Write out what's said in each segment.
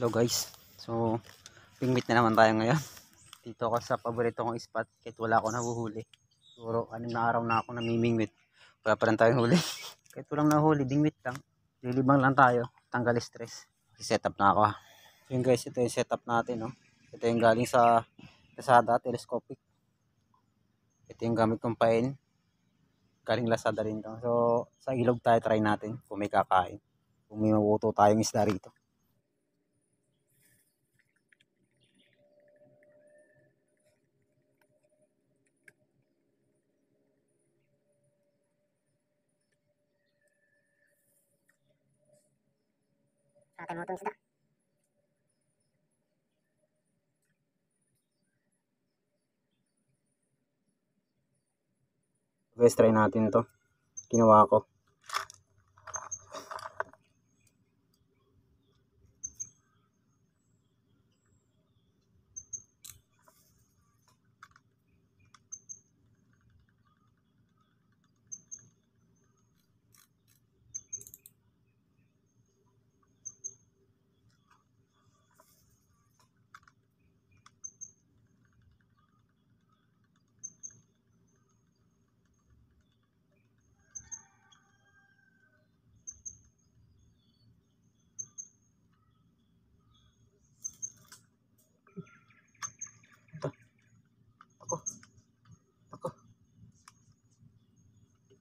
Hello guys, so pingwit na naman tayo ngayon. Dito ako sa paborito kong spot kahit wala ako nahuhuli. Siguro 6 na araw na ako namimingwit, wala pa rin tayong huli. Kahit walang nahuli, bingwit lang, lilibang lang tayo, tanggal stress. Set up na ako. So yun guys, ito yung setup natin, no? Ito yung galing sa Lazada, telescopic. Ito yung gamit kong pain, galing Lazada rin to. So sa ilog tayo, try natin kung may kakain, kung may mabuto tayong isda rito. Sa ating motong isda. Guys, try natin to. Ginawa ko.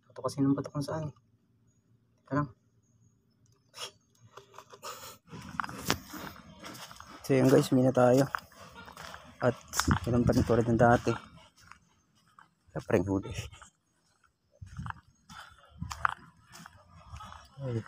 Ito kasi ng bato kung saan eh. Teka lang. So yun guys, mina tayo. At ganun pa rin tulad ng dati. Wala pa rin huli. Ay.